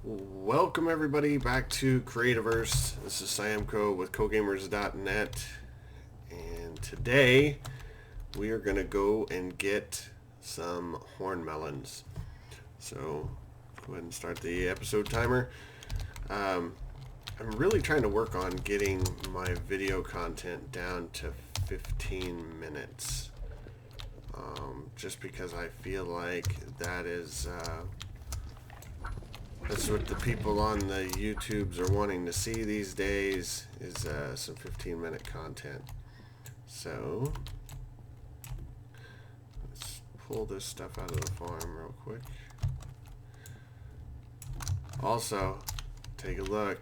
Welcome everybody back to Creativerse. This is Siamko with cogamers.net, and today we are going to go and get some horn melons. So go ahead and start the episode timer. I'm really trying to work on getting my video content down to 15 minutes. Just because I feel like that is that's what the people on the YouTubes are wanting to see these days, is some 15-minute content. So let's pull this stuff out of the farm real quick. Also, take a look.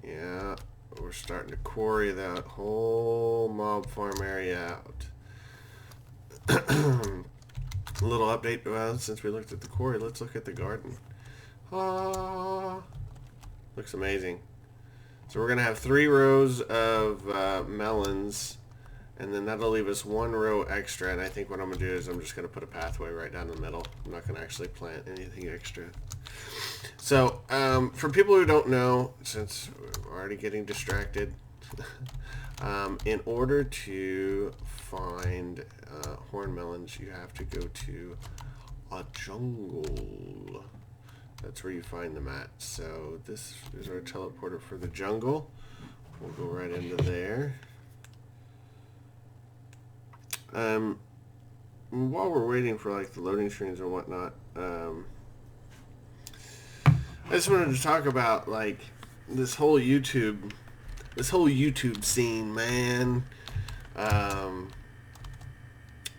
Yeah, we're starting to quarry that whole mob farm area out. A little update, well, since we looked at the quarry, let's look at the garden. Looks amazing. So we're gonna have 3 rows of melons, and then that'll leave us 1 row extra. And I think what I'm gonna do is I'm just gonna put a pathway right down the middle. I'm not gonna actually plant anything extra. So for people who don't know, since we're already getting distracted, in order to find horn melons, you have to go to a jungle. That's where you find them at. So this is our teleporter for the jungle. We'll go right into there. While we're waiting for like the loading screens and whatnot, I just wanted to talk about like this whole YouTube scene, man.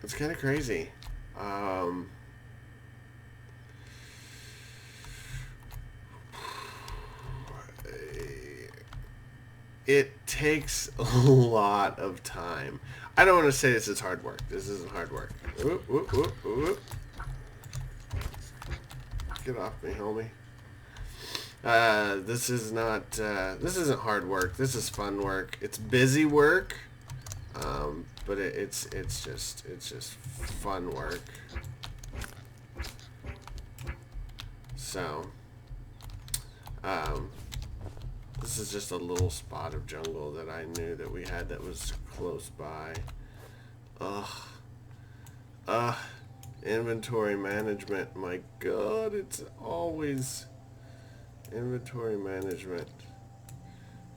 It's kind of crazy. It takes a lot of time. I don't want to say this is hard work. This isn't hard work. Whoop, whoop, whoop, whoop. Get off me, homie. This isn't hard work. This is fun work. It's busy work, but it's just fun work. So, this is just a little spot of jungle that I knew that we had that was close by. Inventory management. My God, it's always inventory management.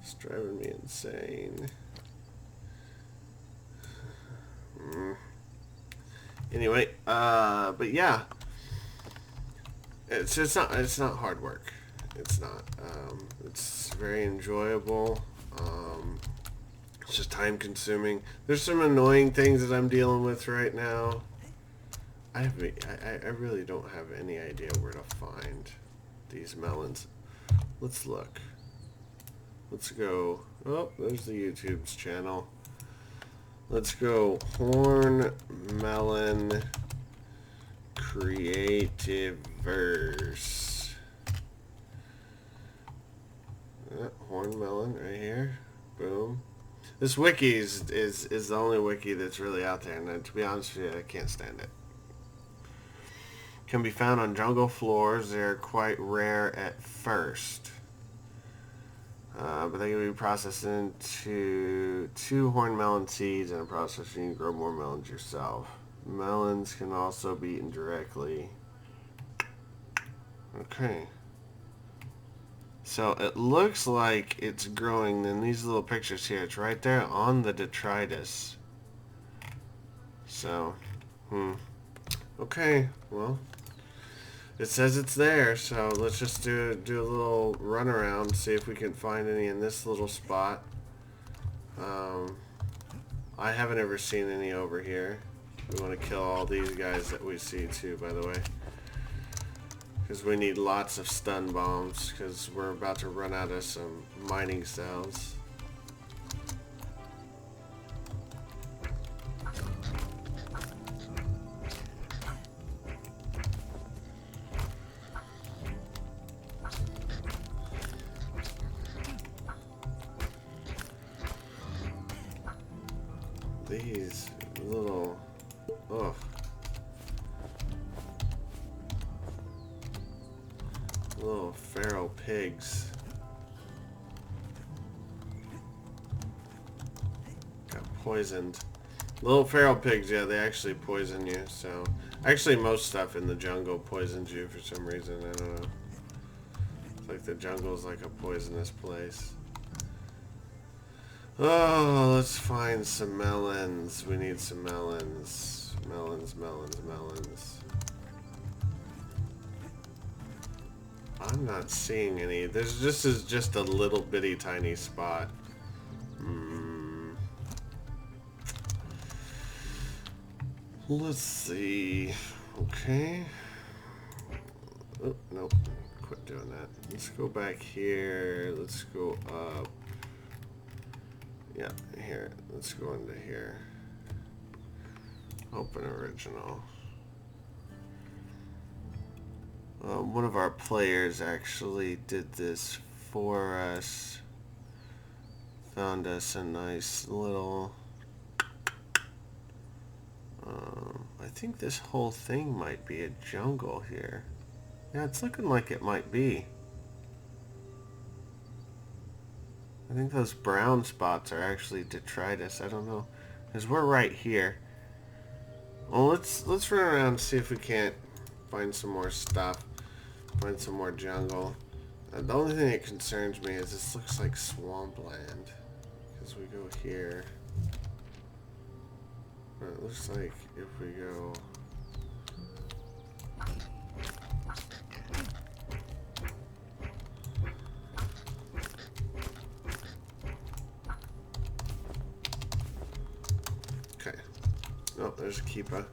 It's driving me insane. Anyway, but yeah, it's not hard work. It's not. It's very enjoyable. It's just time consuming. There's some annoying things that I'm dealing with right now. I really don't have any idea where to find these melons. Let's look. Let's go. Oh, there's the YouTube's channel. Let's go horn melon Creativerse. Horn melon right here. Boom. This wiki is the only wiki that's really out there, and to be honest with you, I can't stand it. Can be found on jungle floors. They're quite rare at first, but they can be processed into 2 horn melon seeds, and a process you can grow more melons yourself. Melons can also be eaten directly. Okay. So it looks like it's growing in these little pictures here. It's right there on the detritus. So, okay, well, it says it's there, so let's just do a little run around, see if we can find any in this little spot. I haven't ever seen any over here. We want to kill all these guys that we see too, by the way. Because we need lots of stun bombs, because we're about to run out of some mining cells. These little... ugh. Little feral pigs. Got poisoned. Little feral pigs, yeah, they actually poison you, so... Actually, most stuff in the jungle poisons you for some reason, I don't know. It's like the jungle's like a poisonous place. Oh, let's find some melons. We need some melons. Melons, melons, melons. I'm not seeing any. This is just a little bitty tiny spot. Let's see. Okay. Oh, nope. Quit doing that. Let's go back here. Let's go up. Yeah, here. Let's go into here. Open original. One of our players actually did this for us. Found us a nice little... I think this whole thing might be a jungle here. Yeah, it's looking like it might be. I think those brown spots are actually detritus. I don't know. Because we're right here. Well, let's run around and see if we can't find some more stuff. Find some more jungle. The only thing that concerns me is this looks like swampland. Because we go here. It looks like if we go... Okay. Oh, there's a keepa.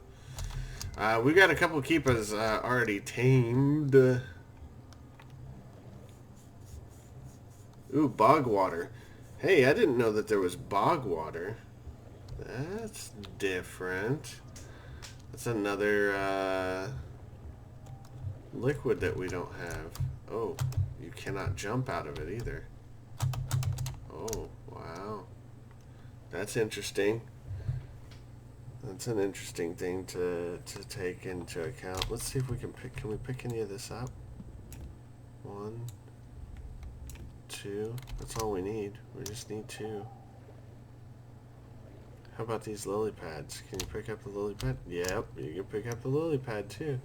We got a couple keepas already tamed. Ooh, bog water. Hey, I didn't know that there was bog water. That's different. That's another liquid that we don't have. Oh, you cannot jump out of it either. Oh, wow. That's interesting. That's an interesting thing to take into account. Let's see if we can we pick any of this up? 1, 2. That's all we need. We just need 2. How about these lily pads? Can you pick up the lily pad? Yep, you can pick up the lily pad too.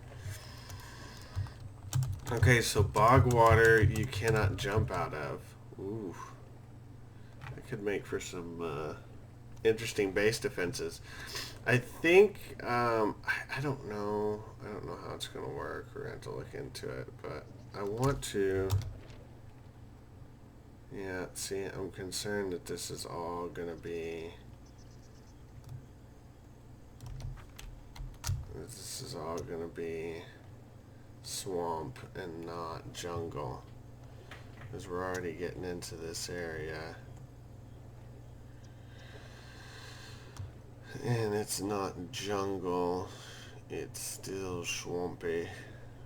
Okay, so bog water you cannot jump out of. Ooh. That could make for some interesting base defenses. I think, I don't know. I don't know how it's going to work. We're going to have to look into it. But I want to... Yeah, see, I'm concerned that this is all going to be... This is all going to be swamp and not jungle. Because we're already getting into this area. And it's not jungle. It's still swampy.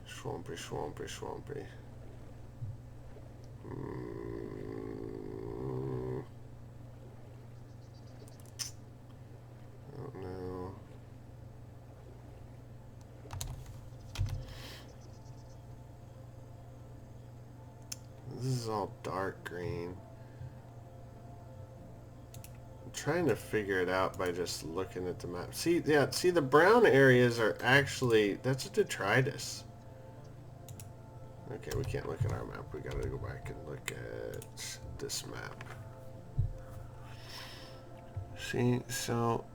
Swampy, swampy, swampy. I don't know. This is all dark green. I'm trying to figure it out by just looking at the map. See, yeah, see the brown areas are actually, that's a detritus. Okay, we can't look at our map. We gotta go back and look at this map. See, so,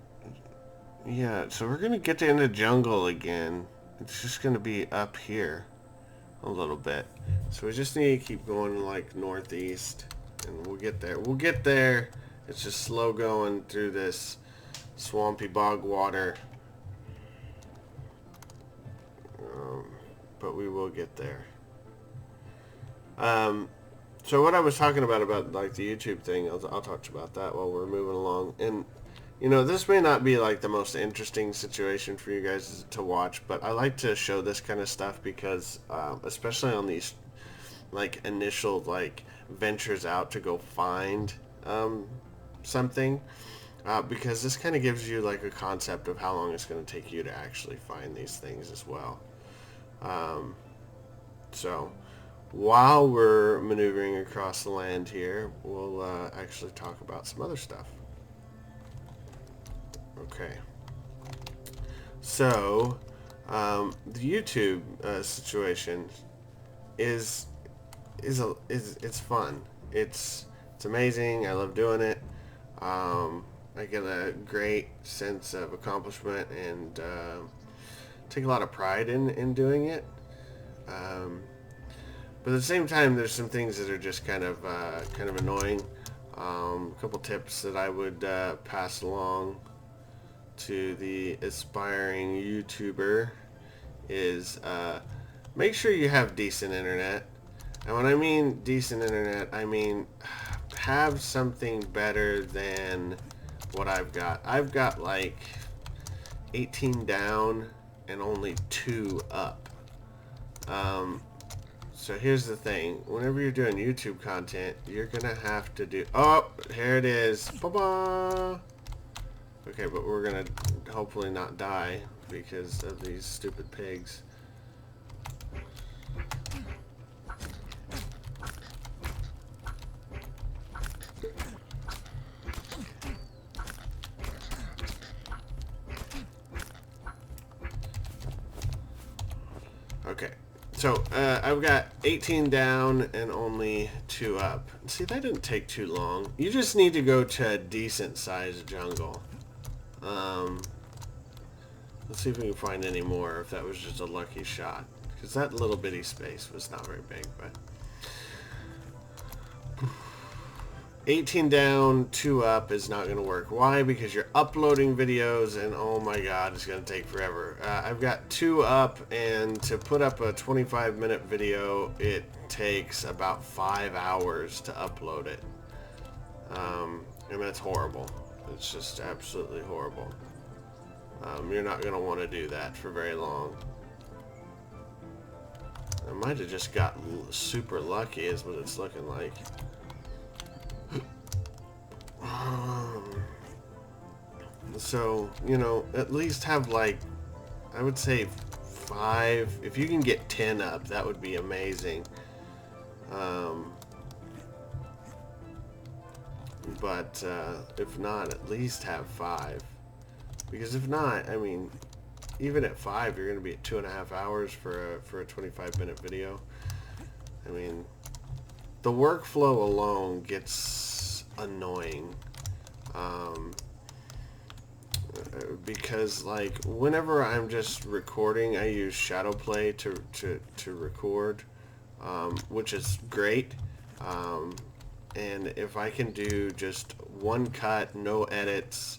yeah, so we're gonna get into jungle again. It's just gonna be up here a little bit. So we just need to keep going like northeast and we'll get there. We'll get there. It's just slow going through this swampy bog water. But we will get there. So what I was talking about like the YouTube thing, I'll talk about that while we're moving along. And you know, this may not be like the most interesting situation for you guys to watch, but I like to show this kind of stuff because, especially on these like initial like ventures out to go find something, because this kind of gives you like a concept of how long it's going to take you to actually find these things as well. So while we're maneuvering across the land here, we'll actually talk about some other stuff. Okay. So, the YouTube situation is it's fun. It's amazing. I love doing it. I get a great sense of accomplishment and take a lot of pride in doing it. But at the same time, there's some things that are just kind of annoying. A couple tips that I would pass along to the aspiring YouTuber is make sure you have decent internet. And when I mean decent internet, I mean have something better than what I've got. I've got like 18 down and only 2 up. So here's the thing. Whenever you're doing YouTube content, you're gonna have to do... Oh, here it is. Ba-ba! Okay, but we're gonna hopefully not die because of these stupid pigs. Okay, so I've got 18 down and only 2 up. See, that didn't take too long. You just need to go to a decent sized jungle. Let's see if we can find any more, if that was just a lucky shot. Because that little bitty space was not very big, but... 18 down, 2 up is not going to work. Why? Because you're uploading videos and oh my god, it's going to take forever. I've got 2 up, and to put up a 25-minute video, it takes about 5 hours to upload it. And that's horrible. It's just absolutely horrible. You're not going to want to do that for very long. I might have just got super lucky is what it's looking like. So, you know, at least have like, I would say 5. If you can get 10 up, that would be amazing. But if not, at least have 5. Because if not, I mean, even at 5, you're going to be at 2.5 hours for a 25-minute video. I mean, the workflow alone gets annoying. Because like whenever I'm just recording, I use shadow play to record, which is great. And if I can do just one cut, no edits,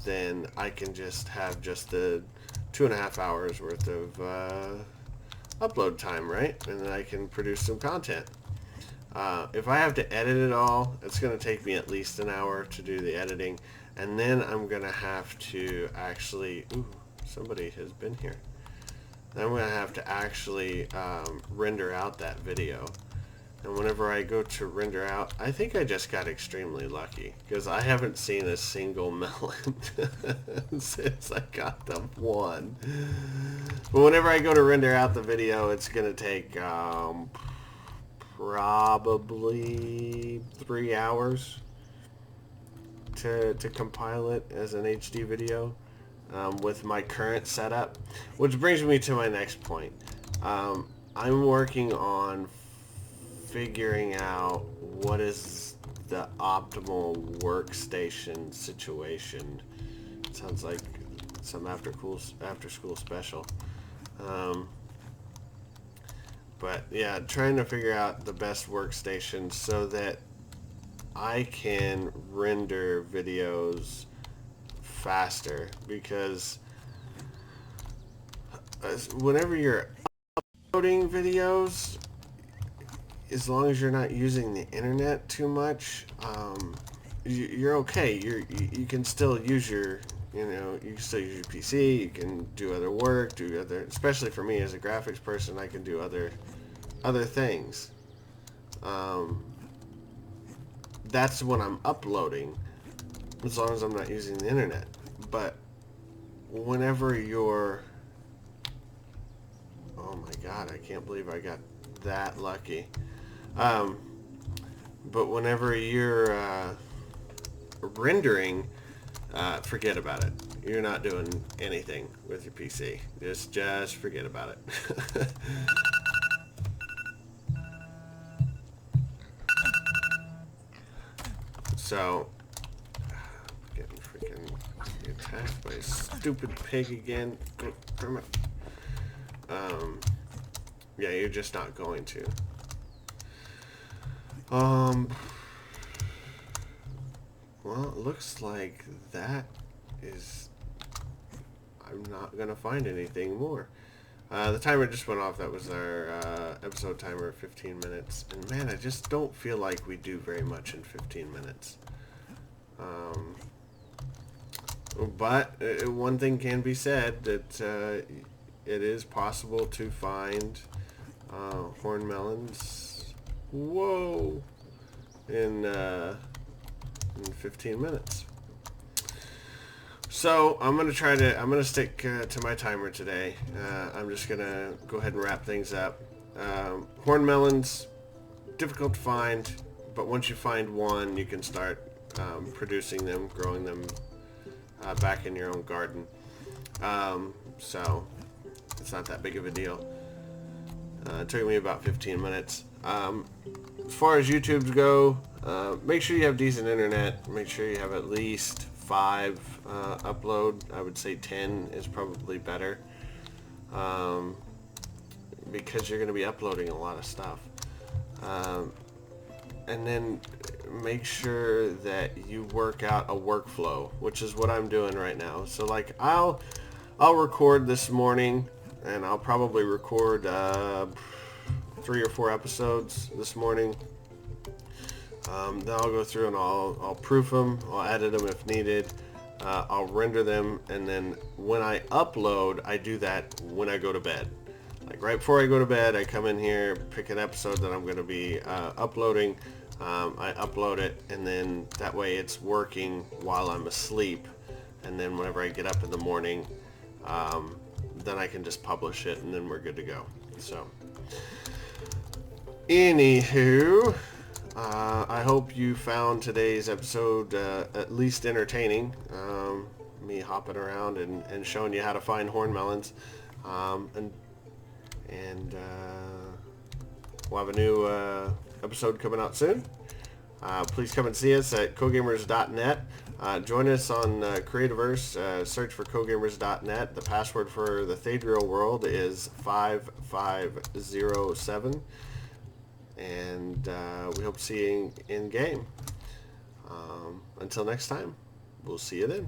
then I can just have just the 2.5 hours worth of upload time, right? And then I can produce some content. If I have to edit it all, it's going to take me at least an hour to do the editing. And then I'm going to have to actually... Ooh, somebody has been here. Then I'm going to have to actually render out that video. And whenever I go to render out, I think I just got extremely lucky. Because I haven't seen a single melon since I got the one. But whenever I go to render out the video, it's going to take... probably 3 hours to compile it as an HD video with my current setup, which brings me to my next point. I'm working on figuring out what is the optimal workstation situation. It sounds like some after school special. But yeah, trying to figure out the best workstation so that I can render videos faster, because whenever you're uploading videos, as long as you're not using the internet too much, you're okay. You can still use your, you can still use your PC, you can do other work, especially for me as a graphics person, I can do other things. That's when I'm uploading, as long as I'm not using the internet. But whenever you're... Oh my God, I can't believe I got that lucky. But whenever you're rendering, forget about it. You're not doing anything with your PC. Just forget about it. So, getting freaking attacked by a stupid pig again. Yeah, you're just not going to. Well, it looks like that is... I'm not gonna find anything more. The timer just went off. That was our episode timer of 15 minutes. And man, I just don't feel like we do very much in 15 minutes. But one thing can be said, that it is possible to find horn melons, whoa, in 15 minutes. So I'm gonna stick to my timer today. I'm just gonna go ahead and wrap things up. Horn melons, difficult to find, but once you find one, you can start producing them, growing them back in your own garden. So it's not that big of a deal. It took me about 15 minutes. As far as YouTube's go, make sure you have decent internet. Make sure you have at least 5 upload. I would say 10 is probably better, because you're going to be uploading a lot of stuff. And then make sure that you work out a workflow, which is what I'm doing right now. So like I'll record this morning, and I'll probably record 3 or 4 episodes this morning. Then I'll go through and I'll proof them, I'll edit them if needed, I'll render them, and then when I upload, I do that when I go to bed. Like right before I go to bed, I come in here, pick an episode that I'm going to be uploading, I upload it, and then that way it's working while I'm asleep, and then whenever I get up in the morning, then I can just publish it, and then we're good to go. So, anywho, I hope you found today's episode at least entertaining. Me hopping around and showing you how to find horn melons. And we'll have a new episode coming out soon. Please come and see us at cogamers.net. Join us on Creativerse. Search for cogamers.net. The password for the Thadriel world is 5507. And we hope to see you in game. Until next time, we'll see you then.